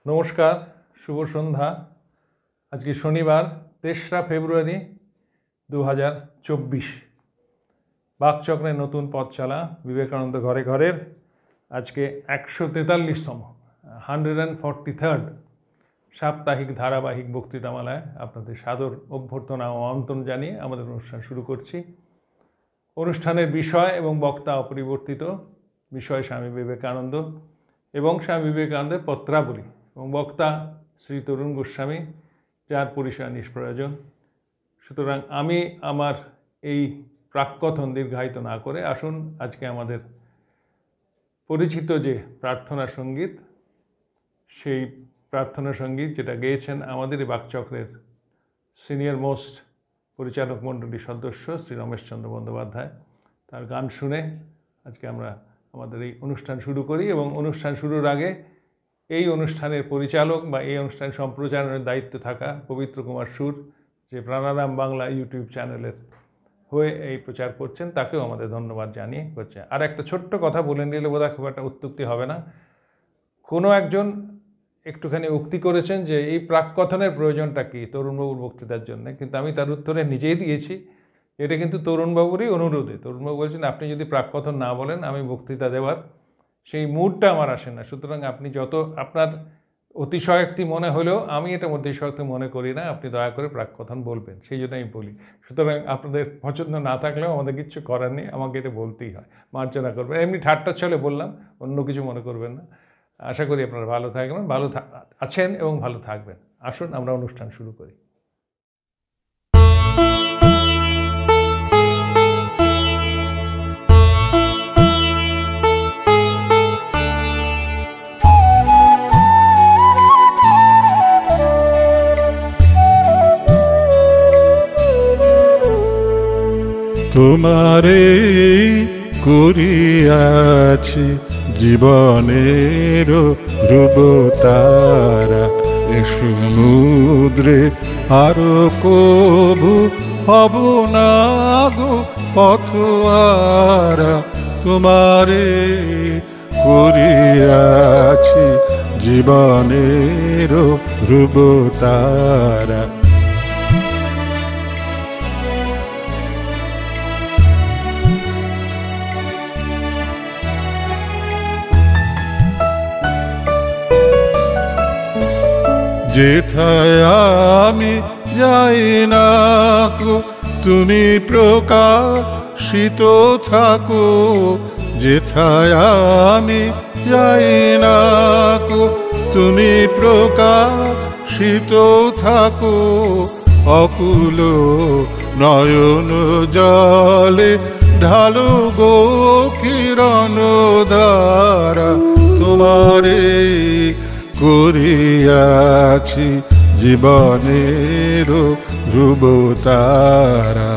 নমস্কার, শুভ সন্ধ্যা। আজকে শনিবার ৩রা ফেব্রুয়ারি ২০২৪। বাকচক্রের নতুন পথ চলা বিবেকানন্দ ঘরে ঘরের আজকে ১৪৩তম 143rd সাপ্তাহিক ধারাবাহিক বক্তৃতামালায় আপনাদের সাদর অভ্যর্থনা ও আমন্ত্রণ জানিয়ে আমাদের অনুষ্ঠান শুরু করছি। অনুষ্ঠানের বিষয় এবং বক্তা অপরিবর্তিত। বিষয় স্বামী বিবেকানন্দ এবং স্বামী বিবেকানন্দের পত্রাবলী এবং বক্তা শ্রী তরুণ গোস্বামী, যার পরিচয় নিষ্প্রয়োজন। সুতরাং আমি আমার এই প্রাক্কথন দীর্ঘায়িত না করে আসুন আজকে আমাদের পরিচিত যে প্রার্থনা সঙ্গীত, সেই প্রার্থনা সঙ্গীত যেটা গেয়েছেন আমাদের এই বাকচক্রের সিনিয়র মোস্ট পরিচালক মণ্ডলীর সদস্য শ্রী রমেশচন্দ্র বন্দ্যোপাধ্যায়, তার গান শুনে আজকে আমরা আমাদের এই অনুষ্ঠান শুরু করি। এবং অনুষ্ঠান শুরুর আগে এই অনুষ্ঠানের পরিচালক বা এই অনুষ্ঠান সম্প্রচারণের দায়িত্বে থাকা পবিত্র কুমার সুর, যে প্রাণারাম বাংলা ইউটিউব চ্যানেলের হয়ে এই প্রচার করছেন, তাকেও আমাদের ধন্যবাদ জানিয়ে করছে। আর একটা ছোট্ট কথা বলে নিলে বোধহয় খুব একটা উত্তুক্তি হবে না। কোনো একজন একটুখানি উক্তি করেছেন যে এই প্রাক্কথনের প্রয়োজনটা কী তরুণবাবুর বক্তৃতার জন্য, কিন্তু আমি তার উত্তরে নিজেই দিয়েছি। এটা কিন্তু তরুণবাবুরই অনুরোধে। তরুণবাবু বলছেন আপনি যদি প্রাক্কথন না বলেন আমি বক্তৃতা দেওয়ার সেই মুডটা আমার আসে না। সুতরাং আপনি যত আপনার অতিশয়োক্তি মনে হলেও আমি এটা অতিশয়োক্তি মনে করি না, আপনি দয়া করে প্রাক্কথন বলবেন, সেই জন্য আমি বলি। সুতরাং আপনাদের পছন্দ না থাকলেও আমাদের কিছু করার নেই, আমাকে এটা বলতেই হয়, মার্জনা করবেন। এমনি ঠাট্টার ছলে বললাম, অন্য কিছু মনে করবেন না। আশা করি আপনারা ভালো থাকবেন, ভালো আছেন এবং ভালো থাকবেন। আসুন আমরা অনুষ্ঠান শুরু করি। তোমারে করিয়াছি জীবনের ধ্রুবতারা, এ সমুদ্রে আরো কবু হব না গো পথহারা। তোমারে করিয়াছি জীবনের ধ্রুবতারা। যেথায় আমি যাই না গো তুমি প্রকাশিত থাকো, যেথায় আমি যাই না গো তুমি প্রকাশিত থাকো। অকুল নয়ন জলে ঢালো গো কিরণ ধারা। তোমারে করিয়াছি জীবনের ধ্রুবতারা।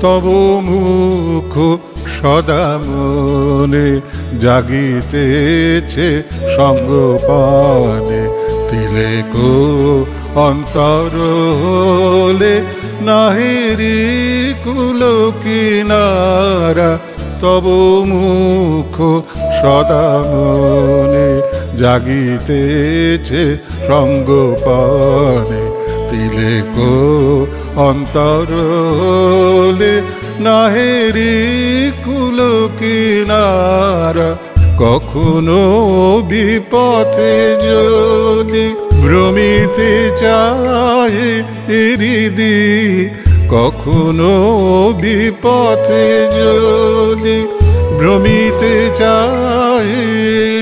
তব মুখ সদা মনে জাগিতেছে সঙ্গপানে, তিলেক অন্তর হলে নাহিরি কুল কিনারা। তব মুখ সদা মনে জাগিতেছে সঙ্গপানে, তিলেক অন্তর হলে নাহেরি কুল কিনারা। কখনো বিপথে যদি ভ্রমিতে চায় হৃদি, কখনো বিপথে যদি ভ্রমিতে চায়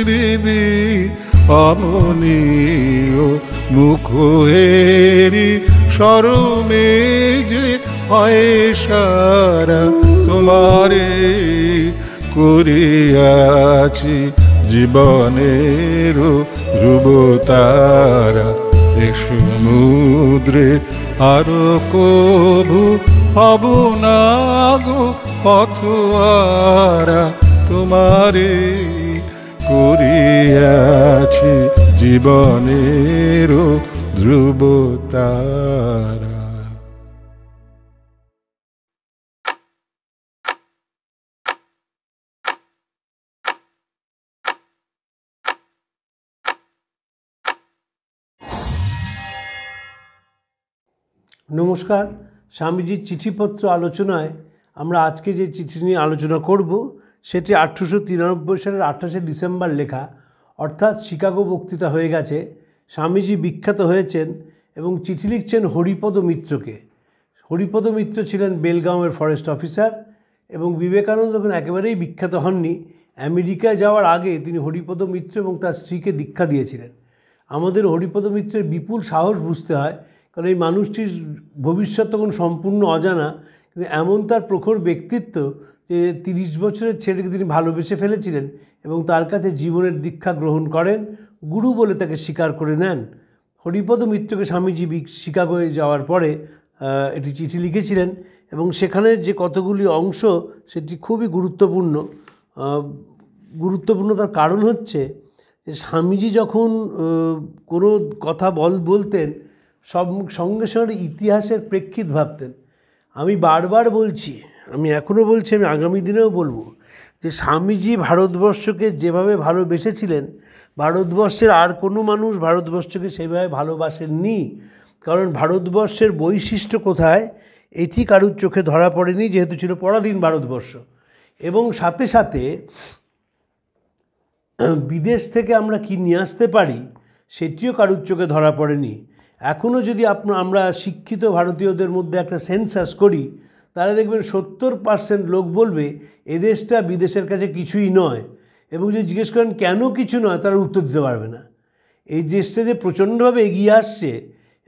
হৃদি, অমনীয় মুখ হেরি শরমে যে হয় সারা। তোমারে করিয়াছি জীবনের ধ্রুবতারা, এ সমুদ্রে আরো কভু হব না গো পথহারা। তোমারে করিয়াছি জীবনের ধ্রুবতারা। নমস্কার, স্বামীজির চিঠিপত্র আলোচনায় আমরা আজকে যে চিঠি নিয়ে আলোচনা করব সেটি 1893 সালের 28শে ডিসেম্বর লেখা, অর্থাৎ শিকাগো বক্তৃতা হয়ে গেছে। স্বামীজি বিখ্যাত হয়েছেন এবং চিঠি লিখছেন হরিপদ মিত্রকে। হরিপদ মিত্র ছিলেন বেলগাঁওয়ের ফরেস্ট অফিসার এবং বিবেকানন্দ যখন একেবারেই বিখ্যাত হননি, আমেরিকায় যাওয়ার আগে তিনি হরিপদ মিত্র এবং তার স্ত্রীকে দীক্ষা দিয়েছিলেন। আমাদের হরিপদ মিত্রের বিপুল সাহস বুঝতে হয়, কারণ এই মানুষটির ভবিষ্যৎ তখন সম্পূর্ণ অজানা, কিন্তু এমন তার প্রখর ব্যক্তিত্ব যে 30 বছরের ছেলেকে তিনি ভালোবেসে ফেলেছিলেন এবং তার কাছে জীবনের দীক্ষা গ্রহণ করেন, গুরু বলে তাকে স্বীকার করে নেন। হরিপদ মিত্রকে স্বামীজি শিকাগোয় যাওয়ার পরে এটি চিঠি লিখেছিলেন এবং সেখানের যে কতগুলি অংশ সেটি খুবই গুরুত্বপূর্ণ। তার কারণ হচ্ছে যে স্বামীজি যখন কোনো কথা বলতেন সঙ্গে সঙ্গে ইতিহাসের প্রেক্ষিত ভাবতেন। আমি বারবার বলছি, আমি এখনও বলছি, আমি আগামী দিনেও বলবো যে স্বামীজি ভারতবর্ষকে যেভাবে ভালোবেসেছিলেন, ভারতবর্ষের আর কোনো মানুষ ভারতবর্ষকে সেভাবে ভালোবাসেননি। কারণ ভারতবর্ষের বৈশিষ্ট্য কোথায় এটি কারুর চোখে ধরা পড়েনি, যেহেতু ছিল পরাধীন ভারতবর্ষ। এবং সাথে সাথে বিদেশ থেকে আমরা কি নিয়ে আসতে পারি সেটিও কারুর চোখে ধরা পড়েনি। এখনও যদি আমরা শিক্ষিত ভারতীয়দের মধ্যে একটা সেন্সাস করি, তাহলে দেখবেন 70% লোক বলবে এদেশটা বিদেশের কাছে কিছুই নয়, এবং যদি জিজ্ঞেস করেন কেন কিছু নয়, তারা উত্তর দিতে পারবে না। এই দেশটা যে প্রচণ্ডভাবে এগিয়ে আসছে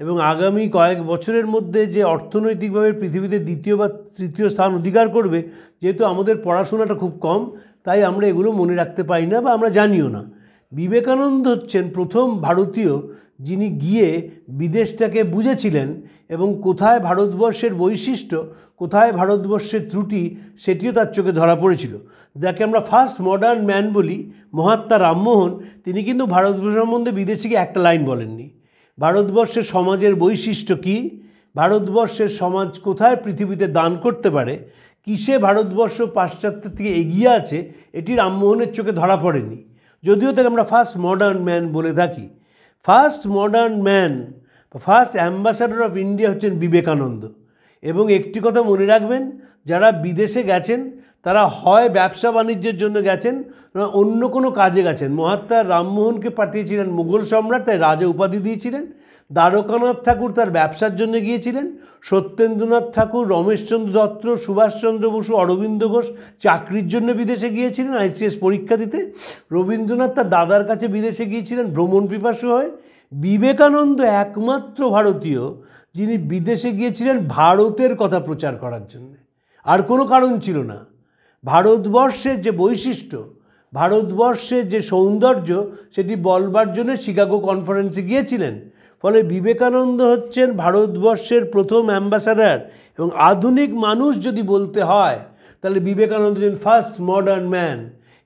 এবং আগামী কয়েক বছরের মধ্যে যে অর্থনৈতিকভাবে পৃথিবীতে 2য় বা 3য় স্থান অধিকার করবে, যেহেতু আমাদের পড়াশোনাটা খুব কম, তাই আমরা এগুলো মনে রাখতে পারি না বা আমরা জানিও না। বিবেকানন্দ হচ্ছেন প্রথম ভারতীয় যিনি গিয়ে বিদেশটাকে বুঝেছিলেন এবং কোথায় ভারতবর্ষের বৈশিষ্ট্য, কোথায় ভারতবর্ষের ত্রুটি, সেটিও তার চোখে ধরা পড়েছিল। যাকে আমরা ফার্স্ট মডার্ন ম্যান বলি, মহাত্মা রামমোহন, তিনি কিন্তু ভারতবর্ষ সম্বন্ধে বিদেশে গিয়ে একটা লাইন বলেননি। ভারতবর্ষের সমাজের বৈশিষ্ট্য কী, ভারতবর্ষের সমাজ কোথায় পৃথিবীতে দান করতে পারে, কিসে ভারতবর্ষ পাশ্চাত্যের থেকে এগিয়ে আছে, এটি রামমোহনের চোখে ধরা পড়েনি। যদিও তাকে আমরা ফার্স্ট মডার্ন ম্যান বলে থাকি। First modern man, first ambassador of India হচ্ছেন বিবেকানন্দ। এবং একটি কথা মনে রাখবেন, যারা বিদেশে গেছেন তারা হয় ব্যবসা বাণিজ্যের জন্য গেছেন, না অন্য কোনো কাজে গেছেন। মহাত্মা রামমোহনকে পাঠিয়েছিলেন মুঘল সম্রাট, তাই রাজা উপাধি দিয়েছিলেন। দ্বারকানাথ ঠাকুর তার ব্যবসার জন্য গিয়েছিলেন। সত্যেন্দ্রনাথ ঠাকুর, রমেশচন্দ্র দত্ত, সুভাষচন্দ্র বসু, অরবিন্দ ঘোষ চাকরির জন্য বিদেশে গিয়েছিলেন, ICS পরীক্ষা দিতে। রবীন্দ্রনাথ তার দাদার কাছে বিদেশে গিয়েছিলেন ভ্রমণ পিপাসু হয়ে। বিবেকানন্দ একমাত্র ভারতীয় যিনি বিদেশে গিয়েছিলেন ভারতের কথা প্রচার করার জন্য, আর কোনো কারণ ছিল না। ভারতবর্ষের যে বৈশিষ্ট্য, ভারতবর্ষের যে সৌন্দর্য, সেটি বলবার জন্য শিকাগো কনফারেন্সে গিয়েছিলেন। ফলে বিবেকানন্দ হচ্ছেন ভারতবর্ষের প্রথম অ্যাম্বাসাডার। এবং আধুনিক মানুষ যদি বলতে হয়, তাহলে বিবেকানন্দ হচ্ছেন ফার্স্ট মডার্ন ম্যান।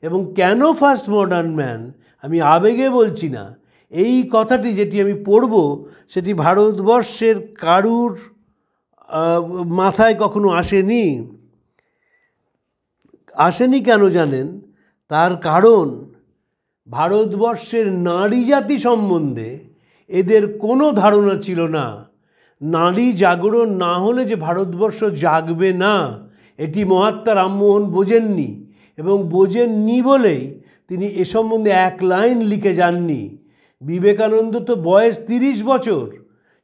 এবং কেন ফার্স্ট মডার্ন ম্যান, আমি আবেগে বলছি না, এই কথাটি যেটি আমি পড়ব সেটি ভারতবর্ষের কারুর মাথায় কখনো আসেনি। কেন জানেন? তার কারণ ভারতবর্ষের নারী জাতি সম্বন্ধে এদের কোনো ধারণা ছিল না। নারী জাগরণ না হলে যে ভারতবর্ষ জাগবে না, এটি মহাত্মা রামমোহন বোঝেননি। এবং বোঝেননি বলেই তিনি এ সম্বন্ধে এক লাইন লিখে যাননি। বিবেকানন্দ তো বয়স 30 বছর,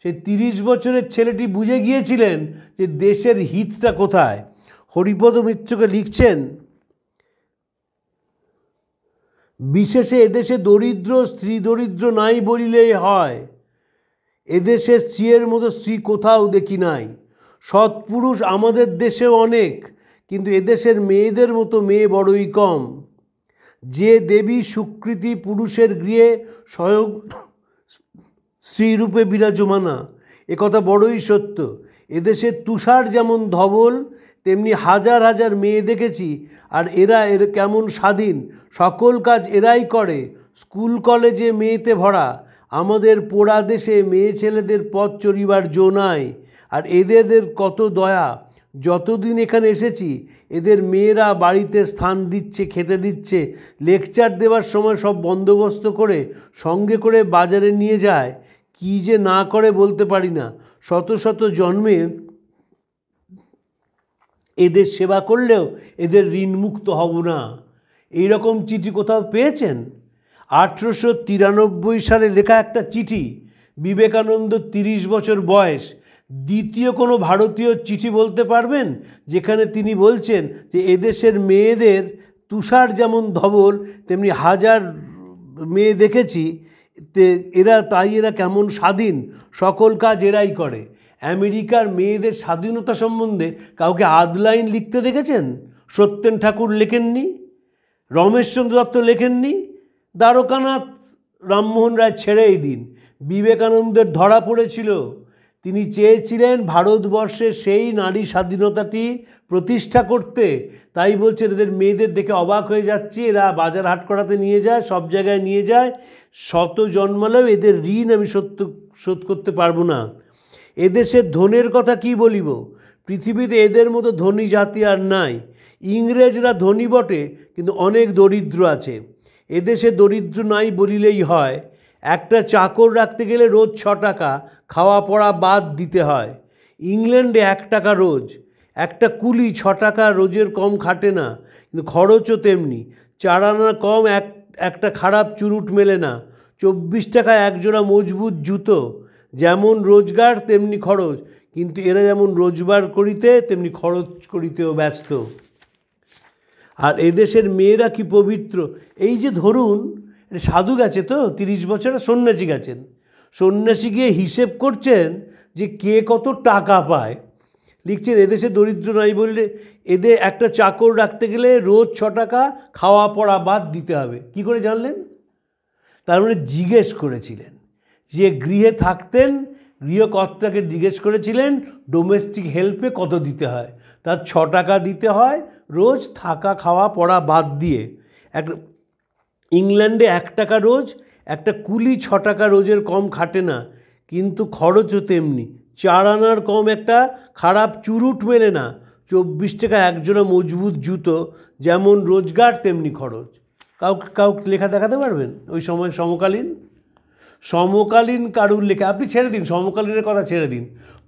সেই 30 বছরের ছেলেটি বুঝে গিয়েছিলেন যে দেশের হিতটা কোথায়। হরিপদ মিত্রকে লিখছেন, বিশেষে এদেশে দরিদ্র স্ত্রী দরিদ্র নাই বলিলেই হয়। এদেশে স্ত্রীর মতো স্ত্রী কোথাও দেখি নাই। সৎপুরুষ আমাদের দেশেও অনেক, কিন্তু এদেশের মেয়েদের মতো মেয়ে বড়ই কম। যে দেবী সুকৃতি পুরুষের গৃহে স্বয়ং স্ত্রীরূপে বিরাজমানা, একথা বড়ই সত্য। এদেশের তুষার যেমন ধবল, তেমনি হাজার হাজার মেয়ে দেখেছি, আর এরা কেমন স্বাধীন, সকল কাজ এরাই করে, স্কুল কলেজে মেয়েতে ভরা, আমাদের পোড়া দেশে মেয়ে ছেলেদের পথ চড়িবার জো নাই। আর এদের কত দয়া, যতদিন এখানে এসেছি এদের মেয়েরা বাড়িতে স্থান দিচ্ছে, খেতে দিচ্ছে, লেকচার দেওয়ার সময় সব বন্দোবস্ত করে সঙ্গে করে বাজারে নিয়ে যায়, কি যে না করে বলতে পারি না। শত শত জন্মে এদের সেবা করলেও এদের ঋণমুক্ত হব না। এই রকম চিঠি কোথাও পেয়েছেন? 1893 সালে লেখা একটা চিঠি, বিবেকানন্দ 30 বছর বয়স। দ্বিতীয় কোনো ভারতীয় চিঠি বলতে পারবেন যেখানে তিনি বলছেন যে এদেশের মেয়েদের তুষার যেমন ধবল তেমনি হাজার মেয়ে দেখেছি, এরা কেমন স্বাধীন, সকল কাজ এরাই করে। আমেরিকার মেয়েদের স্বাধীনতা সম্বন্ধে কাউকে আধলাইন লিখতে দেখেছেন? সত্যেন ঠাকুর লেখেননি, রমেশচন্দ্র দত্ত লেখেননি, দ্বারকানাথ রামমোহন রায় ছেড়েই দিন, বিবেকানন্দের ধরা পড়েছিল। তিনি চেয়েছিলেন ভারতবর্ষে সেই নারী স্বাধীনতাটি প্রতিষ্ঠা করতে। তাই বলছেন এদের মেয়েদের দেখে অবাক হয়ে যাচ্ছি, এরা বাজার হাট করাতে নিয়ে যায়, সব জায়গায় নিয়ে যায়, শত জন্মালেও এদের ঋণ আমি শোধ করতে পারবো না। এদেশের ধনের কথা কি বলিব, পৃথিবীতে এদের মতো ধনী জাতি আর নাই। ইংরেজরা ধনী বটে, কিন্তু অনেক দরিদ্র আছে। এদেশে দরিদ্র নাই বলিলেই হয়। একটা চাকর রাখতে গেলে রোজ 6 টাকা, খাওয়া পড়া বাদ দিতে হয়। ইংল্যান্ডে 1 টাকা রোজ। একটা কুলি 6 টাকা রোজের কম খাটে না, কিন্তু খরচও তেমনি। 4 আনা কম একটা খারাপ চুরুট মেলে না। 24 টাকায় একজোড়া মজবুত জুতো। যেমন রোজগার তেমনি খরচ, কিন্তু এরা যেমন রোজগার করিতে তেমনি খরচ করিতেও ব্যস্ত। আর এদেশের মেয়েরা কি পবিত্র। এই যে ধরুন সাধু গেছে তো 30 বছরে, সন্ন্যাসী গেছেন, সন্ন্যাসী গিয়ে হিসেব করছেন যে কে কত টাকা পায়। লিখছেন এদেশে দরিদ্র নাই বললে এদের একটা চাকর রাখতে গেলে রোজ 6 টাকা, খাওয়া পড়া বাদ দিতে হবে। কি করে জানলেন? তার মানে জিজ্ঞেস করেছিলেন, যে গৃহে থাকতেন গৃহকর্তাকে জিজ্ঞেস করেছিলেন ডোমেস্টিক হেল্পে কত দিতে হয়, তার 6 টাকা দিতে হয় রোজ, থাকা খাওয়া পড়া বাদ দিয়ে। ইংল্যান্ডে 1 টাকা রোজ, একটা কুলি 6 টাকা রোজের কম খাটে না, কিন্তু খরচও তেমনি। 4 আনার কম একটা খারাপ চুরুট মেলে না। 24 টাকা একজোড়া মজবুত জুতো। যেমন রোজগার তেমনি খরচ। কাউকে লেখা দেখাতে পারবেন ওই সময় সমকালীন কারুর লেখা? আপনি ছেড়ে দিন, সমকালীনের কথা ছেড়ে দিন।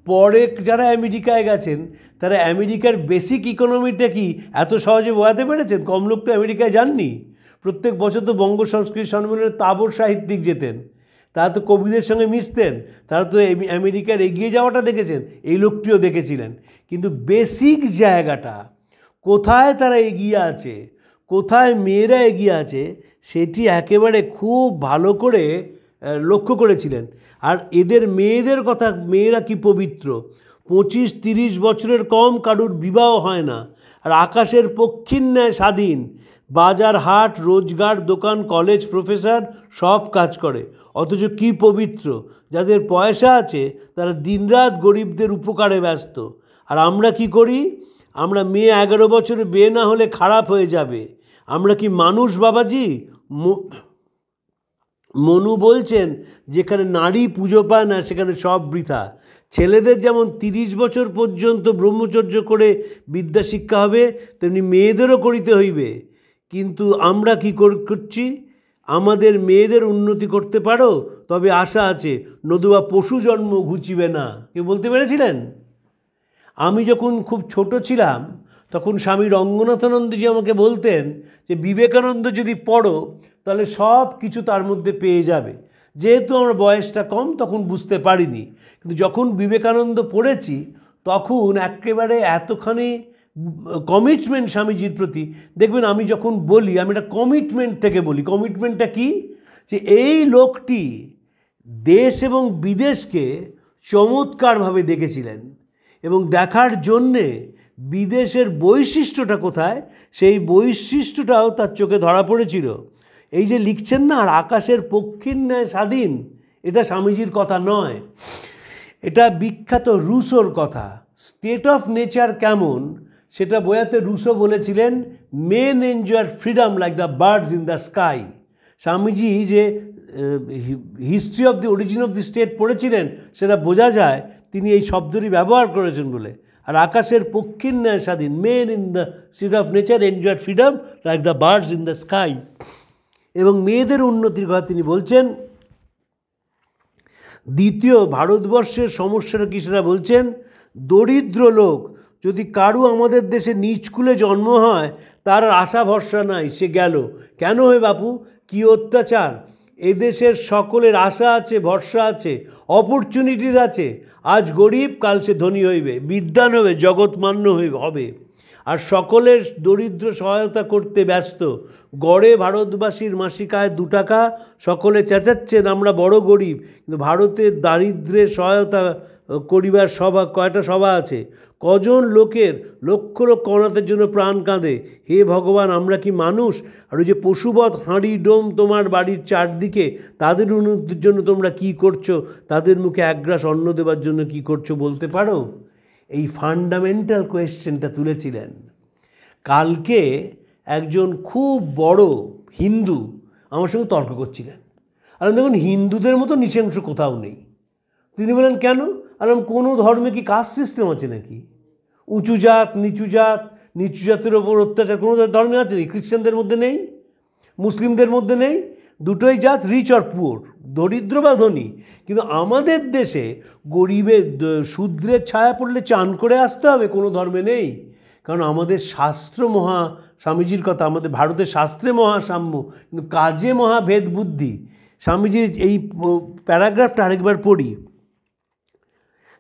পরে যারা আমেরিকায় গেছেন তারা আমেরিকার বেসিক ইকোনমিটা কি এত সহজে বোঝাতে পেরেছেন? কম লোক তো আমেরিকায় যাননি। প্রত্যেক বছর তো বঙ্গ সংস্কৃতি সম্মেলনে তাবর সাহিত্যিক যেতেন, তারা তো কবিদের সঙ্গে মিশতেন, তারা তো আমেরিকার এগিয়ে যাওয়াটা দেখেছেন, এই লোকটিও দেখেছিলেন। কিন্তু বেসিক জায়গাটা কোথায় তারা এগিয়ে আছে, কোথায় মেয়েরা এগিয়ে আছে, সেটি একেবারে খুব ভালো করে লক্ষ্য করেছিলেন। আর এদের মেয়েদের কথা, মেয়েরা কি পবিত্র। 25-30 বছরের কম কারুর বিবাহ হয় না, আর আকাশের পক্ষীর ন্যায় স্বাধীন। বাজার হাট, রোজগার, দোকান, কলেজ, প্রফেসর সব কাজ করে। অথচ কি পবিত্র। যাদের পয়সা আছে তারা দিনরাত গরিবদের উপকারে ব্যস্ত। আর আমরা কি করি? আমরা মেয়ে 11 বছরে বিয়ে না হলে খারাপ হয়ে যাবে। আমরা কি মানুষ বাবাজি? মনু বলছেন যেখানে নারী পুজো পায় না সেখানে সব বৃথা। ছেলেদের যেমন 30 বছর পর্যন্ত ব্রহ্মচর্য করে বিদ্যা শিক্ষা হবে, তেমনি মেয়েদেরও করিতে হইবে। কিন্তু আমরা কি করছি? আমাদের মেয়েদের উন্নতি করতে পারো তবে আশা আছে, নতুবা পশু জন্ম ঘুচিবে না। কেউ বলতে পেরেছিলেন? আমি যখন খুব ছোট ছিলাম তখন স্বামী রঙ্গনাথানন্দজি আমাকে বলতেন যে বিবেকানন্দ যদি পড়ো তাহলে সব কিছু তার মধ্যে পেয়ে যাবে। যেহেতু আমার বয়সটা কম তখন বুঝতে পারিনি, কিন্তু যখন বিবেকানন্দ পড়েছি তখন একেবারে এতখানি কমিটমেন্ট স্বামীজির প্রতি। দেখবেন আমি যখন বলি আমি একটা কমিটমেন্ট থেকে বলি। কমিটমেন্টটা কি? যে এই লোকটি দেশ এবং বিদেশকে চমৎকারভাবে দেখেছিলেন এবং দেখার জন্যে বিদেশের বৈশিষ্ট্যটা কোথায় সেই বৈশিষ্ট্যটাও তার চোখে ধরা পড়েছিল। এই যে লিখছেন না, আর আকাশের পক্ষীর ন্যায় স্বাধীন, এটা স্বামীজির কথা নয়, এটা বিখ্যাত রুসোর কথা। স্টেট অফ নেচার কেমন সেটা বোঝাতে রুসো বলেছিলেন men enjoy freedom like the birds in the sky. Swamiji যে history of the origin of the state পড়েছিলেন সেটা বোঝা যায় তিনি এই শব্দটি ব্যবহার করেছেন বলে। আর আকাশের পক্ষীর ন্যায় স্বাধীন, men in the state of nature enjoy freedom like the birds in the sky. এবং মেয়েদের উন্নতির কথা তিনি বলছেন। দ্বিতীয়, ভারতবর্ষের সমস্যাটা কি সেটা বলছেন, দরিদ্র লোক যদি কারু আমাদের দেশে নিচকুলে জন্ম হয় তার আশা ভরসা নাই, সে গেল। কেন হে বাপু, কি অত্যাচার! এদেশের সকলের আশা আছে, ভরসা আছে, অপরচুনিটিস আছে। আজ গরিব, কাল সে ধনী হইবে, বিদ্বান হবে, জগৎমান্য হবে। আর সকলের দরিদ্র সহায়তা করতে ব্যস্ত। গড়ে ভারতবাসীর মাসিক আয় 2 টাকা, সকলে চেঁচাচ্ছেন আমরা বড় গরিব। কিন্তু ভারতের দারিদ্র্যের সহায়তা করিবার সভা, কয়টা সভা আছে? কজন লোকের লক্ষ লক্ষ অনাথের জন্য প্রাণ কাঁদে। হে ভগবান, আমরা কি মানুষ? আর ওই যে পশুবৎ হাঁড়ি ডোম তোমার বাড়ির চারদিকে, তাদের উন্নতির জন্য তোমরা কি করছো? তাদের মুখে এক গ্রাস অন্ন দেওয়ার জন্য কি করছো বলতে পারো? এই ফান্ডামেন্টাল কোয়েশ্চেনটা তুলেছিলেন। কালকে একজন খুব বড় হিন্দু আমার সঙ্গে তর্ক করছিলেন। আর দেখুন, হিন্দুদের মতো নৃশংস কোথাও নেই। তিনি বলেন কেন? আর কোনো ধর্মে কি কাস্ট সিস্টেম আছে নাকি? উঁচু জাত, নিচু জাত, নিচু জাতের ওপর অত্যাচার কোনো ধর্মে আছে নাকি? খ্রিশ্চানদের মধ্যে নেই, মুসলিমদের মধ্যে নেই। দুটোই জাত, রিচ অর পুয়ার, দরিদ্র বা ধনী। কিন্তু আমাদের দেশে গরিবের শূদ্রের ছায়া পড়লে চান করে আসতে হবে, কোনো ধর্মে নেই। কারণ আমাদের শাস্ত্র মহা, স্বামীজির কথা, আমাদের ভারতের শাস্ত্রে মহাসাম্য, কিন্তু কাজে মহাভেদ বুদ্ধি। স্বামীজির এই প্যারাগ্রাফটা আরেকবার পড়ি,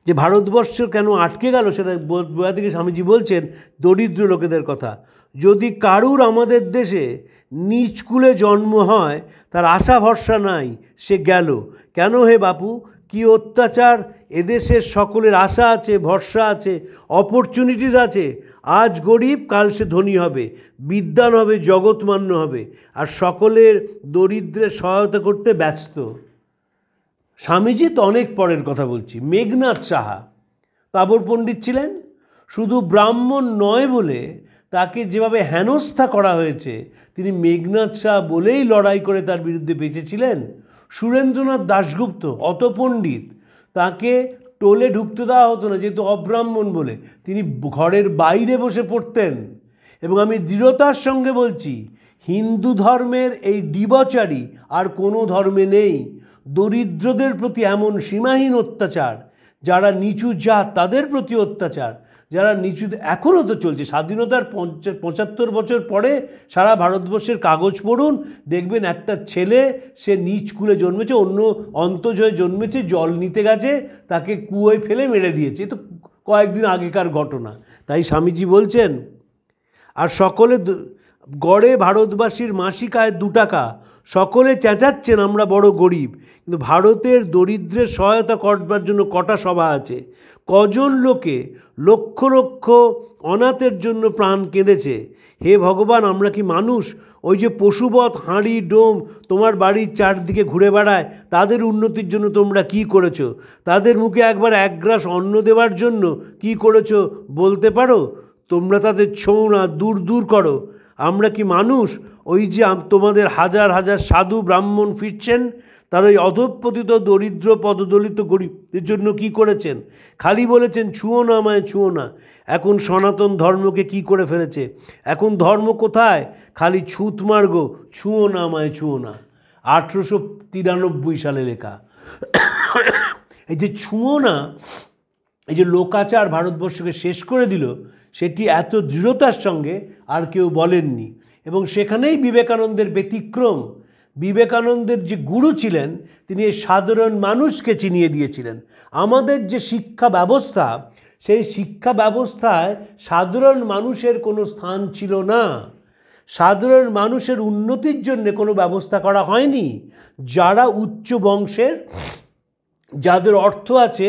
যে ভারতবর্ষ কেন আটকে গেল সেটা বইয়া থেকে স্বামীজি বলছেন দরিদ্র লোকেদের কথা। যদি কারুর আমাদের দেশে নিচকুলে জন্ম হয় তার আশা ভরসা নাই, সে গেল। কেন হে বাপু, কি অত্যাচার! এদেশের সকলের আশা আছে, ভরসা আছে, অপরচুনিটিস আছে। আজ গরিব, কাল সে ধনী হবে, বিদ্বান হবে, জগৎমান্য হবে। আর সকলের দরিদ্রের সহায়তা করতে ব্যস্ত। স্বামীজি তো অনেক পরের কথা বলছি। মেঘনাদ সাহা তাবর পণ্ডিত ছিলেন, শুধু ব্রাহ্মণ নয় বলে তাকে যেভাবে হেনস্থা করা হয়েছে, তিনি মেঘনাদ সাহা বলেই লড়াই করে তার বিরুদ্ধে বেঁচেছিলেন। সুরেন্দ্রনাথ দাশগুপ্ত অত পণ্ডিত, তাকে টোলে ঢুকতে দেওয়া হতো না যেহেতু অব্রাহ্মণ বলে, তিনি ঘরের বাইরে বসে পড়তেন। এবং আমি দৃঢ়তার সঙ্গে বলছি, হিন্দু ধর্মের এই ডিবচারি আর কোনো ধর্মে নেই। দরিদ্রদের প্রতি এমন সীমাহীন অত্যাচার, যারা নিচু জাত তাদের প্রতি অত্যাচার, যারা নিচু, এখনও তো চলছে। স্বাধীনতার 75 বছর পরে সারা ভারতবর্ষের কাগজ পড়ুন, দেখবেন একটা ছেলে, সে নিচ কুলে জন্মেছে, অন্য অন্তজ হয়ে জন্মেছে, জল নিতে গেছে, তাকে কুয়োয় ফেলে মেরে দিয়েছে। এ তো কয়েকদিন আগেকার ঘটনা। তাই স্বামীজি বলছেন, আর সকলে গড়ে ভারতবাসীর মাসিক আয় 2 টাকা, সকলে চেঁচাচ্ছেন আমরা বড় গরিব। কিন্তু ভারতের দরিদ্রের সহায়তা করবার জন্য কটা সভা আছে? কজন লোকে লক্ষ লক্ষ অনাথের জন্য প্রাণ কেঁদেছে। হে ভগবান, আমরা কি মানুষ? ওই যে পশুবৎ হাঁড়ি ডোম তোমার বাড়ির চারদিকে ঘুরে বেড়ায়, তাদের উন্নতির জন্য তোমরা কি করেছো? তাদের মুখে একবার এক গ্রাস অন্ন দেওয়ার জন্য কি করেছো বলতে পারো? তোমরা তাদের ছোঁও না, দূর দূর করো। আমরা কি মানুষ? ওই যে তোমাদের হাজার হাজার সাধু ব্রাহ্মণ ফিরছেন, তার ওই অধঃপতিত দরিদ্র পদদলিত গরিবদের জন্য কি করেছেন? খালি বলেছেন ছুঁয়ো না আমায়, ছুঁয়ো না। এখন সনাতন ধর্মকে কি করে ফেলেছে? এখন ধর্ম কোথায়? খালি ছুঁত মার্গো, ছুঁয়ো না আমায়, ছুঁয়ো না। 1893 সালে লেখা। এই যে ছুঁয়ো না, এই যে লোকাচার ভারতবর্ষকে শেষ করে দিল, সেটি এত দৃঢ়তার সঙ্গে আর কেউ বলেননি। এবং সেখানেই বিবেকানন্দের ব্যতিক্রম। বিবেকানন্দের যে গুরু ছিলেন, তিনি এই সাধারণ মানুষকে চিনিয়ে দিয়েছিলেন। আমাদের যে শিক্ষা ব্যবস্থা, সেই শিক্ষা ব্যবস্থায় সাধারণ মানুষের কোনো স্থান ছিল না। সাধারণ মানুষের উন্নতির জন্য কোনো ব্যবস্থা করা হয়নি। যারা উচ্চ বংশের, যাদের অর্থ আছে,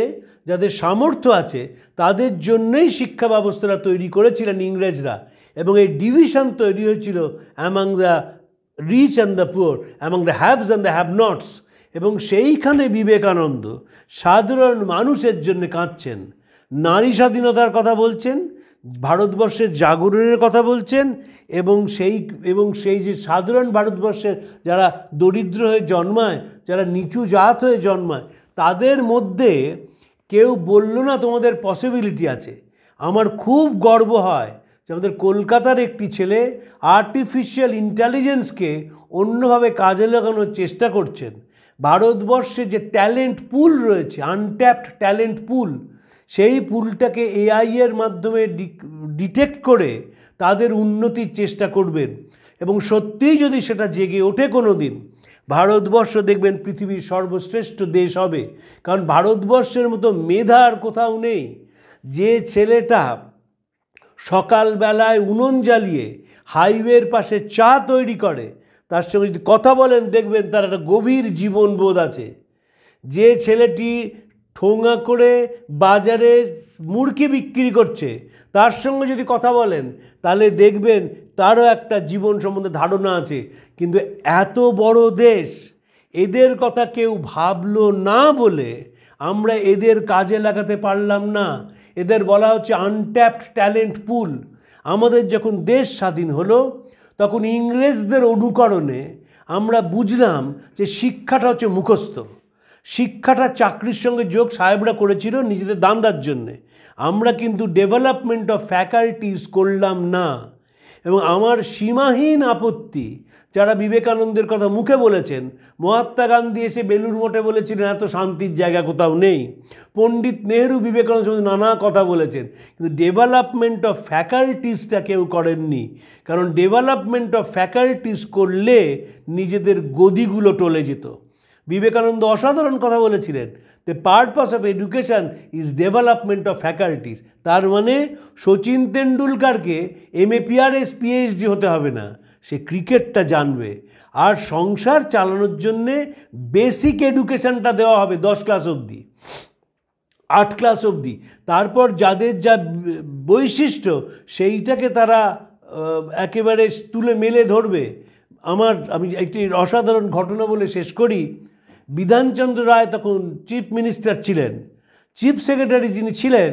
যাদের সামর্থ্য আছে, তাদের জন্যই শিক্ষা ব্যবস্থাটা তৈরি করেছিলেন ইংরেজরা। এবং এই ডিভিশন তৈরি হয়েছিল among the rich and the poor, among the haves and the have nots. এবং সেইখানে বিবেকানন্দ সাধারণ মানুষের জন্য কাঁদছেন, নারী স্বাধীনতার কথা বলছেন। ভারতবর্ষের জাগরণের কথা বলছেন, এবং সেই যে সাধারণ ভারতবর্ষের যারা দরিদ্র হয়ে জন্মায়, যারা নিচু জাত হয়ে জন্মায়, তাদের মধ্যে কেউ বলল না তোমাদের পসিবিলিটি আছে। আমার খুব গর্ব হয় যে আমাদের কলকাতার একটি ছেলে আর্টিফিশিয়াল ইন্টেলিজেন্সকে অন্যভাবে কাজে লাগানোর চেষ্টা করছেন। ভারতবর্ষে যে ট্যালেন্ট পুল রয়েছে, আনট্যাপড ট্যালেন্ট পুল, সেই পুলটাকে এআই এর মাধ্যমে ডিটেক্ট করে তাদের উন্নতির চেষ্টা করবেন। এবং সত্যিই যদি সেটা জেগে ওঠে কোনো দিন, ভারতবর্ষ দেখবেন পৃথিবীর সর্বশ্রেষ্ঠ দেশ হবে। কারণ ভারতবর্ষের মতো মেধা আর কোথাও নেই। যে ছেলেটা সকালবেলায় উনুন জ্বালিয়ে হাইওয়ের পাশে চা তৈরি করে, তার সঙ্গে যদি কথা বলেন দেখবেন তার একটা গভীর জীবনবোধ আছে। যে ছেলেটি ঠোঙা করে বাজারে মুরগি বিক্রি করছে, তার সঙ্গে যদি কথা বলেন তাহলে দেখবেন তারও একটা জীবন সম্বন্ধে ধারণা আছে। কিন্তু এত বড় দেশ, এদের কথা কেউ ভাবলো না বলে আমরা এদের কাজে লাগাতে পারলাম না। এদের বলা হচ্ছে আনট্যাপড ট্যালেন্ট পুল। আমাদের যখন দেশ স্বাধীন হলো, তখন ইংরেজদের অনুকরণে আমরা বুঝলাম যে শিক্ষাটা হচ্ছে মুখস্থ। শিক্ষাটা চাকরির সঙ্গে যোগ সাহেবরা করেছিল নিজেদের দান্দার জন্যে। আমরা কিন্তু ডেভেলপমেন্ট অফ ফ্যাকাল্টিস করলাম না। এবং আমার সীমাহীন আপত্তি, যারা বিবেকানন্দের কথা মুখে বলেছেন, মহাত্মা গান্ধী এসে বেলুড় মঠে বলেছিলেন এত শান্তির জায়গা কোথাও নেই, পণ্ডিত নেহরু বিবেকানন্দ নানা কথা বলেছেন, কিন্তু ডেভেলপমেন্ট অফ ফ্যাকাল্টিসটা কেউ করেননি। কারণ ডেভেলপমেন্ট অফ ফ্যাকাল্টিস করলে নিজেদের গদিগুলো টলে যেত। বিবেকানন্দ অসাধারণ কথা বলেছিলেন, the purpose of education is development of faculties. তার মানে সচিন তেন্ডুলকারকে MA PRS PhD হতে হবে না, সে ক্রিকেটটা জানবে। আর সংসার চালানোর জন্যে বেসিক এডুকেশানটা দেওয়া হবে 10 ক্লাস অবধি, 8 ক্লাস অবধি। তারপর যাদের যা বৈশিষ্ট্য সেইটাকে তারা একেবারে তুলে মেলে ধরবে। আমি একটি অসাধারণ ঘটনা বলে শেষ করি। বিধানচন্দ্র রায় তখন চিফ মিনিস্টার ছিলেন। চিফ সেক্রেটারি যিনি ছিলেন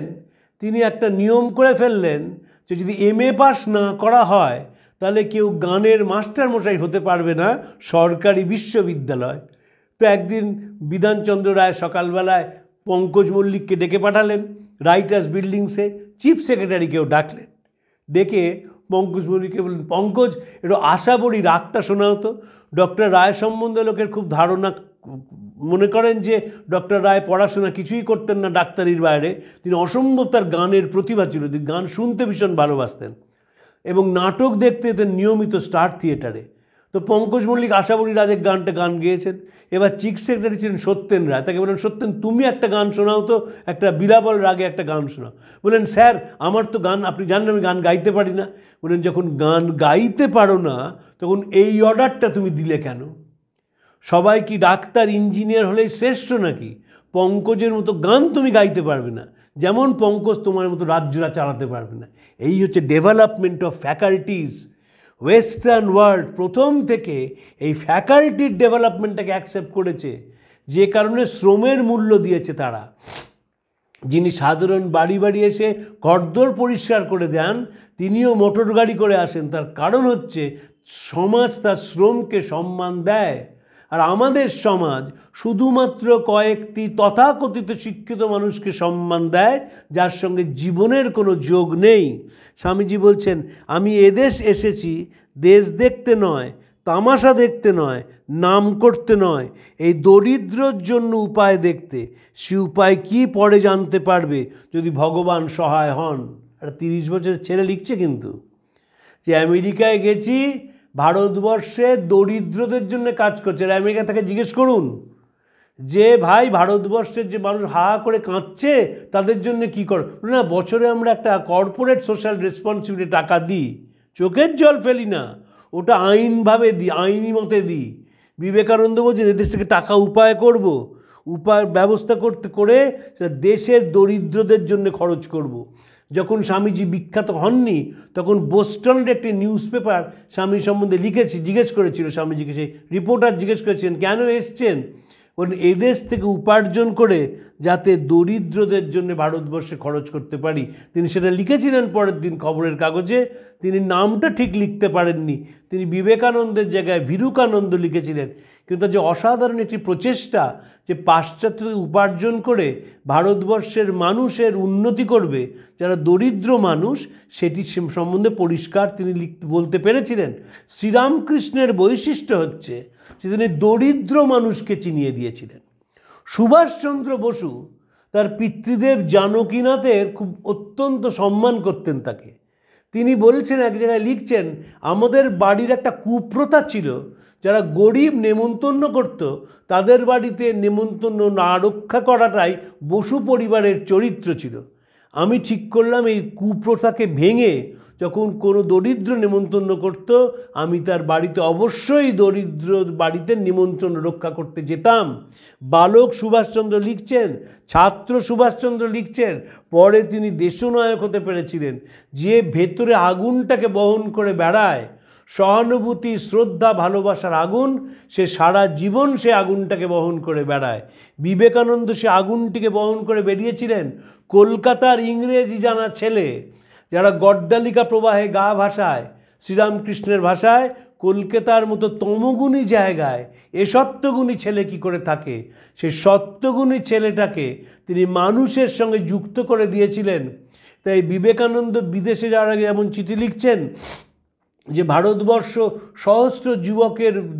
তিনি একটা নিয়ম করে ফেললেন যে যদি MA পাস না করা হয় তাহলে কেউ গানের মাস্টারমশাই হতে পারবে না সরকারি বিশ্ববিদ্যালয়। তো একদিন বিধানচন্দ্র রায় সকালবেলায় পঙ্কজ মল্লিককে ডেকে পাঠালেন রাইটার্স বিল্ডিংসে, চিফ সেক্রেটারিকেও ডাকলেন। ডেকে পঙ্কজ মল্লিককে বললেন, পঙ্কজ একটু আশা বড়ি রাগটা শোনা হতো। ডক্টর রায় সম্বন্ধে লোকের খুব ধারণা, মনে করেন যে ডক্টর রায় পড়াশোনা কিছুই করতেন না ডাক্তারির বাইরে, তিনি অসম্ভব তার গানের প্রতিভা ছিল, তিনি গান শুনতে ভীষণ ভালোবাসতেন এবং নাটক দেখতে যেতেন নিয়মিত স্টার থিয়েটারে। তো পঙ্কজ মল্লিক আশাবরী রাজের গান গেয়েছেন। এবার চিফ সেক্রেটারি ছিলেন সত্যেন রায়, তাকে বললেন, সত্যেন তুমি একটা গান শোনাও তো, একটা বিলাবল রাগে একটা গান শোনাও। বললেন, স্যার আমার তো গান, আপনি জানেন আমি গান গাইতে পারি না। বললেন, যখন গান গাইতে পারো না তখন এই অর্ডারটা তুমি দিলে কেন? সবাই কি ডাক্তার ইঞ্জিনিয়ার হলেই শ্রেষ্ঠ নাকি? পঙ্কজের মতো গান তুমি গাইতে পারবে না, যেমন পঙ্কজ তোমার মতো রাজ্যরা চালাতে পারবে না। এই হচ্ছে development of faculties. Western world প্রথম থেকে এই ফ্যাকাল্টির ডেভেলপমেন্টটাকে অ্যাকসেপ্ট করেছে, যে কারণে শ্রমের মূল্য দিয়েছে তারা। যিনি সাধারণ বাড়ি বাড়ি এসে ঘরদোর পরিষ্কার করে দেন, তিনিও মোটর গাড়ি করে আসেন। তার কারণ হচ্ছে সমাজ তার শ্রমকে সম্মান দেয়। আর আমাদের সমাজ শুধুমাত্র কয়েকটি তথাকথিত শিক্ষিত মানুষকে সম্মান দেয়, যার সঙ্গে জীবনের কোনো যোগ নেই। স্বামীজি বলছেন, আমি এদেশ এসেছি দেশ দেখতে নয়, তামাশা দেখতে নয়, নাম করতে নয়, এই দরিদ্রর জন্য উপায় দেখতে। সে উপায় কি পরে জানতে পারবে যদি ভগবান সহায় হন। একটা 30 বছরের ছেলে লিখছে কিন্তু, যে আমেরিকায় গেছি, ভারতবর্ষে দরিদ্রদের জন্য কাজ করছে। আর আমেরিকা থেকে জিজ্ঞেস করুন যে ভাই ভারতবর্ষের যে মানুষ হা করে কাঁদছে তাদের জন্য কী করে। না, বছরে আমরা একটা কর্পোরেট সোশ্যাল রেসপন্সিবিলিটি টাকা দিই, চোখের জল ফেলি না, ওটা আইনভাবে দিই, আইনি মতে দিই। বিবেকানন্দ বলছেন এদেশ থেকে টাকা উপায় করব, উপায় ব্যবস্থা করে সেটা দেশের দরিদ্রদের জন্য খরচ করব। যখন স্বামীজি বিখ্যাত হননি তখন বোস্টনের একটি নিউজ পেপার স্বামী সম্বন্ধে লিখেছি, জিজ্ঞেস করেছিল স্বামীজিকে, সেই রিপোর্টার জিজ্ঞেস করেছিলেন কেন এসছেন। এদেশ থেকে উপার্জন করে যাতে দরিদ্রদের জন্য ভারতবর্ষে খরচ করতে পারি। তিনি সেটা লিখেছিলেন পরের দিন খবরের কাগজে। তিনি নামটা ঠিক লিখতে পারেননি, তিনি বিবেকানন্দের জায়গায় ভিরুকানন্দ লিখেছিলেন। কিন্তু তার যে অসাধারণ একটি প্রচেষ্টা যে পাশ্চাত্য উপার্জন করে ভারতবর্ষের মানুষের উন্নতি করবে, যারা দরিদ্র মানুষ, সেটি সম্বন্ধে পরিষ্কার তিনি বলতে পেরেছিলেন। শ্রীরামকৃষ্ণের বৈশিষ্ট্য হচ্ছে যে তিনি দরিদ্র মানুষকে চিনিয়ে দিয়েছিলেন। সুভাষচন্দ্র বসু তার পিতৃদেব জানকীনাথের খুব অত্যন্ত সম্মান করতেন তাকে। তিনি বলছেন, এক জায়গায় লিখছেন, আমাদের বাড়ির একটা কুপ্রথা ছিল, যারা গরিব নেমন্তন্ন করত তাদের বাড়িতে নেমন্তন্ন না রক্ষা করাটাই বসু পরিবারের চরিত্র ছিল। আমি ঠিক করলাম এই কুপ্রথাকে ভেঙে যখন কোনো দরিদ্র নেমন্তন্ন করত, আমি তার বাড়িতে অবশ্যই দরিদ্র বাড়িতে নিমন্ত্রণ রক্ষা করতে যেতাম। বালক সুভাষচন্দ্র লিখছেন, ছাত্র সুভাষচন্দ্র লিখছেন, পরে তিনি দেশনায়ক হতে পেরেছিলেন। যে ভেতরে আগুনটাকে বহন করে বেড়ায়, সহানুভূতি, শ্রদ্ধা, ভালোবাসার আগুন, সে সারা জীবন সে আগুনটাকে বহন করে বেড়ায়। বিবেকানন্দ সে আগুনটিকে বহন করে বেরিয়েছিলেন। কলকাতার ইংরেজি জানা ছেলে, যারা গড্ডালিকা প্রবাহে গা ভাসায়, শ্রীরামকৃষ্ণের ভাষায় কলকাতার মতো তমগুণী জায়গায় এ সত্যগুণী ছেলে কি করে থাকে, সেই সত্যগুণী ছেলেটাকে তিনি মানুষের সঙ্গে যুক্ত করে দিয়েছিলেন। তাই বিবেকানন্দ বিদেশে যাওয়ার আগে এমন চিঠি লিখছেন যে ভারতবর্ষ সহস্র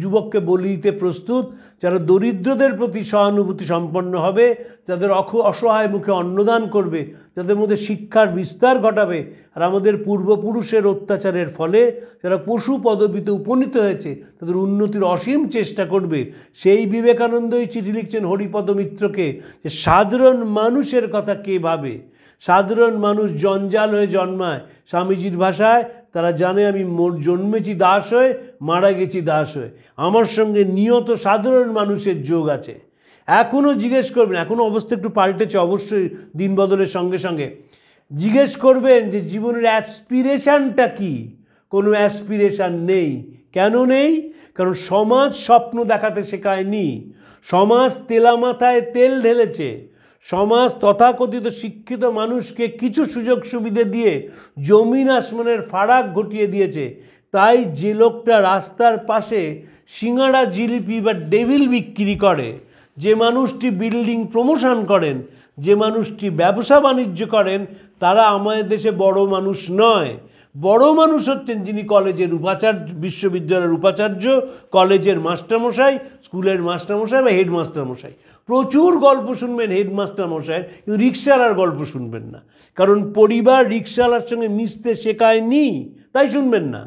যুবককে বলি দিতে প্রস্তুত, যারা দরিদ্রদের প্রতি সহানুভূতি সম্পন্ন হবে, যাদের অসহায় মুখে অন্নদান করবে, যাদের মধ্যে শিক্ষার বিস্তার ঘটাবে, আর আমাদের পূর্বপুরুষের অত্যাচারের ফলে যারা পশু পদবিতে উপনীত হয়েছে তাদের উন্নতির অসীম চেষ্টা করবে। সেই বিবেকানন্দই চিঠি লিখছেন হরিপদ মিত্রকে যে সাধারণ মানুষের কথা কে ভাবে। সাধারণ মানুষ জঞ্জাল হয়ে জন্মায়। স্বামীজির ভাষায় তারা জানে আমি জন্মেছি দাস হয়ে, মারা গেছি দাস হয়ে, আমার সঙ্গে নিয়ত সাধারণ মানুষের যোগ আছে। এখনও জিজ্ঞেস করবেন, এখনও অবস্থা একটু পাল্টেছে অবশ্যই দিন বদলের সঙ্গে সঙ্গে, জিজ্ঞেস করবেন যে জীবনের অ্যাসপিরেশানটা কী? কোনো অ্যাসপিরেশান নেই। কেন নেই? কারণ সমাজ স্বপ্ন দেখাতে শেখায়নি। সমাজ তেলা মাথায় তেল ঢেলেছে। সমাজ তথাকথিত শিক্ষিত মানুষকে কিছু সুযোগ সুবিধে দিয়ে জমিন আসমানের ফারাক ঘটিয়ে দিয়েছে। তাই যে লোকটা রাস্তার পাশে সিঙ্গাড়া, জিলিপি বা ডেভিল বিক্রি করে, যে মানুষটি বিল্ডিং প্রমোশন করেন, যে মানুষটি ব্যবসা বাণিজ্য করেন, তারা আমাদের দেশে বড় মানুষ নয়। বড় মানুষ হচ্ছেন যিনি কলেজের উপাচার্য, বিশ্ববিদ্যালয়ের উপাচার্য, কলেজের মাস্টারমশাই, স্কুলের মাস্টারমশাই বা হেডমাস্টারমশাই। প্রচুর গল্প শুনবেন হেডমাস্টারমশাইয়ের, কিন্তু রিক্সাওয়ালার গল্প শুনবেন না, কারণ পরিবার রিক্সাওয়ালার সঙ্গে মিশতে শেখায়নি, তাই শুনবেন না।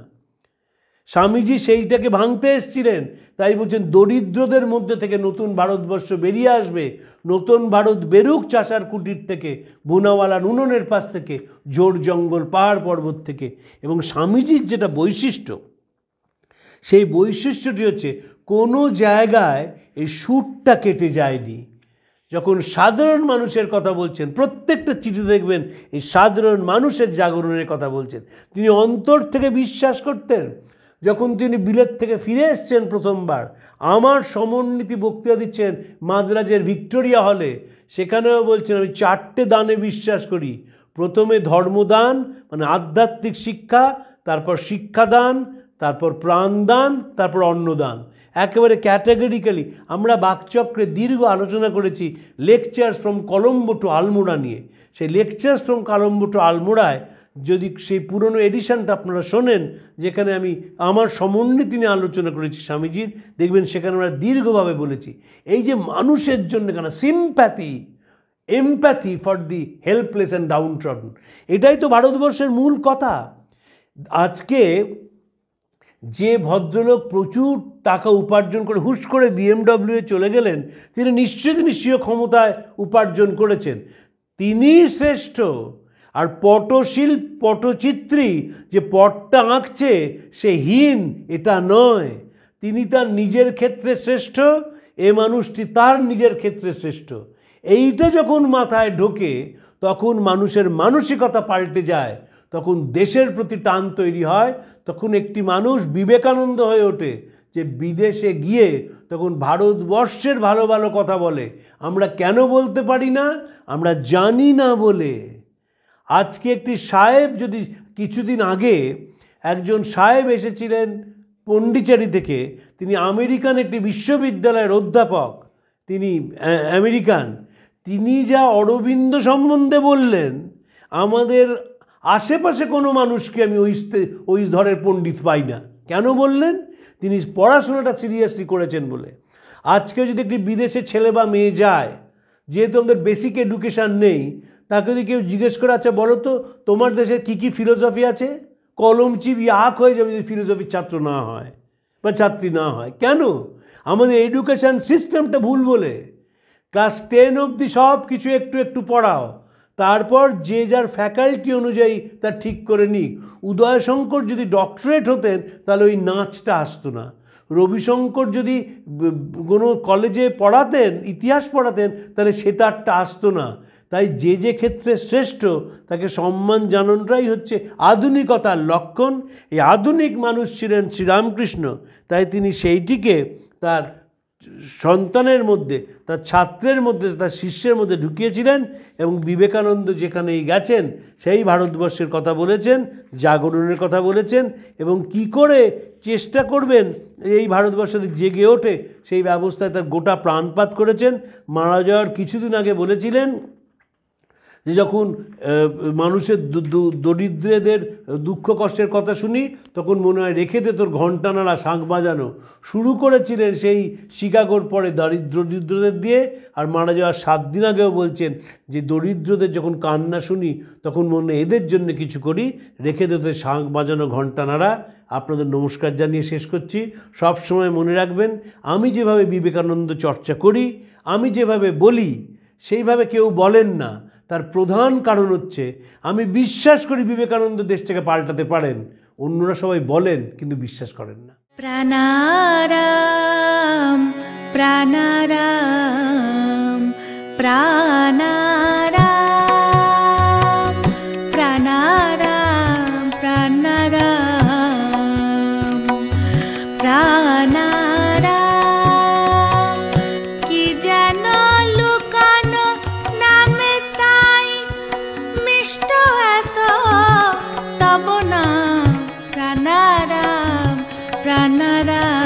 স্বামীজি সেইটাকে ভাঙতে এসেছিলেন, তাই বলছেন দরিদ্রদের মধ্যে থেকে নতুন ভারতবর্ষ বেরিয়ে আসবে। নতুন ভারত বেরুক চাষার কুটির থেকে, বোনাওয়ালা নুনের পাশ থেকে, জোর জঙ্গল পাহাড় পর্বত থেকে। এবং স্বামীজির যেটা বৈশিষ্ট্য, সেই বৈশিষ্ট্যটি হচ্ছে কোনো জায়গায় এই সুরটা কেটে যায়নি। যখন সাধারণ মানুষের কথা বলছেন, প্রত্যেকটা চিঠি দেখবেন এই সাধারণ মানুষের জাগরণের কথা বলছেন। তিনি অন্তর থেকে বিশ্বাস করতেন। যখন তিনি বিলেত থেকে ফিরে এসছেন প্রথমবার, আমার সমন্বিতি বক্তৃতা দিচ্ছেন মাদ্রাজের ভিক্টোরিয়া হলে, সেখানেও বলছেন আমি 4টে দানে বিশ্বাস করি। প্রথমে ধর্মদান মানে আধ্যাত্মিক শিক্ষা, তারপর শিক্ষাদান, তারপর প্রাণদান, তারপর অন্নদান। একেবারে ক্যাটাগরিক্যালি আমরা বাকচক্রে দীর্ঘ আলোচনা করেছি lectures from Colombo to Almora নিয়ে। সেই লেকচার্স ফ্রম কলম্বো টু আলমোড়ায় যদি সেই পুরনো এডিশনটা আপনারা শোনেন, যেখানে আমি আমার সমন্বিতি নিয়ে আলোচনা করেছি স্বামীজির, দেখবেন সেখানে আমরা দীর্ঘভাবে বলেছি এই যে মানুষের জন্য কেন sympathy, empathy for the helpless and downtrodden, এটাই তো ভারতবর্ষের মূল কথা। আজকে যে ভদ্রলোক প্রচুর টাকা উপার্জন করে হুশ করে BMW চলে গেলেন, তিনি নিশ্চয়ই স্বীয় ক্ষমতায় উপার্জন করেছেন, তিনিই শ্রেষ্ঠ। আর পটচিত্রী যে পটটা আঁকছে সে হীন, এটা নয়। তিনি তার নিজের ক্ষেত্রে শ্রেষ্ঠ, এ মানুষটি তার নিজের ক্ষেত্রে শ্রেষ্ঠ। এইটা যখন মাথায় ঢোকে তখন মানুষের মানসিকতা পাল্টে যায়, তখন দেশের প্রতি টান তৈরি হয়, তখন একটি মানুষ বিবেকানন্দ হয়ে ওঠে, যে বিদেশে গিয়ে তখন ভারতবর্ষের ভালো ভালো কথা বলে। আমরা কেন বলতে পারি না? আমরা জানি না বলে। আজকে একটি সাহেব, যদি কিছুদিন আগে একজন সাহেব এসেছিলেন পন্ডিচেরি থেকে, তিনি আমেরিকান একটি বিশ্ববিদ্যালয়ের অধ্যাপক, তিনি আমেরিকান, তিনি যা অরবিন্দ সম্বন্ধে বললেন, আমাদের আশেপাশে কোনো মানুষকে আমি ওই ধরনের পণ্ডিত পাই না। কেন বললেন? তিনি পড়াশোনাটা সিরিয়াসলি করেছেন বলে। আজকে যদি একটি বিদেশে ছেলে বা মেয়ে যায়, যেহেতু আমাদের বেসিক এডুকেশান নেই, তাকে যদি কেউ জিজ্ঞেস করে, আচ্ছা বলো তো তোমার দেশের কী কী ফিলোসফি আছে, কলম চিবি আঁক হয়ে যাবে যদি ফিলোসফির ছাত্র না হয় বা ছাত্রী না হয়। কেন? আমাদের এডুকেশান সিস্টেমটা ভুল বলে। ক্লাস 10 অবধি সব কিছু একটু একটু পড়াও, তারপর যে যার ফ্যাকাল্টি অনুযায়ী তা ঠিক করে নিক। উদয়শঙ্কর যদি ডক্টরেট হতেন তাহলে ওই নাচটা আসতো না। রবিশঙ্কর যদি কোনো কলেজে পড়াতেন, ইতিহাস পড়াতেন, তাহলে সেতারটা আসতো না। তাই যে যে ক্ষেত্রে শ্রেষ্ঠ তাকে সম্মান জানানোটাই হচ্ছে আধুনিকতার লক্ষণ। এই আধুনিক মানুষ ছিলেন শ্রীরামকৃষ্ণ, তাই তিনি সেইটিকে তার সন্তানের মধ্যে, তার ছাত্রের মধ্যে, তার শিষ্যের মধ্যে ঢুকিয়েছিলেন। এবং বিবেকানন্দ যেখানেই গেছেন সেই ভারতবর্ষের কথা বলেছেন, জাগরণের কথা বলেছেন, এবং কি করে চেষ্টা করবেন এই ভারতবর্ষ জেগে ওঠে সেই ব্যবস্থায় তার গোটা প্রাণপাত করেছেন। মারা যাওয়ার কিছুদিন আগে বলেছিলেন যে যখন মানুষের দরিদ্রদের দুঃখ কষ্টের কথা শুনি তখন মনে হয় রেখে দে তোর ঘণ্টা নাড়া শাঁখ বাজানো। শুরু করেছিলেন সেই শিকাগোর পরে দরিদ্রদের দিয়ে, আর মারা যাওয়ার 7 দিন আগেও বলছেন যে দরিদ্রদের যখন কান্না শুনি তখন মনে এদের জন্য কিছু করি, রেখে দে তোর শাঁখ বাজানো ঘণ্টা নাড়া। আপনাদের নমস্কার জানিয়ে শেষ করছি। সব সময় মনে রাখবেন, আমি যেভাবে বিবেকানন্দ চর্চা করি, আমি যেভাবে বলি, সেইভাবে কেউ বলেন না। তার প্রধান কারণ হচ্ছে আমি বিশ্বাস করি বিবেকানন্দ দেশটাকে পাল্টাতে পারেন, অন্যরা সবাই বলেন কিন্তু বিশ্বাস করেন না। প্রাণারাম প্রাণারাম প্রাণারাম প্রাণারাম প্রাণারাম প্রাণারাম। কি যেন লুকানো নামে তাই মিষ্ট এত তব নাম প্রাণারাম প্রাণারাম।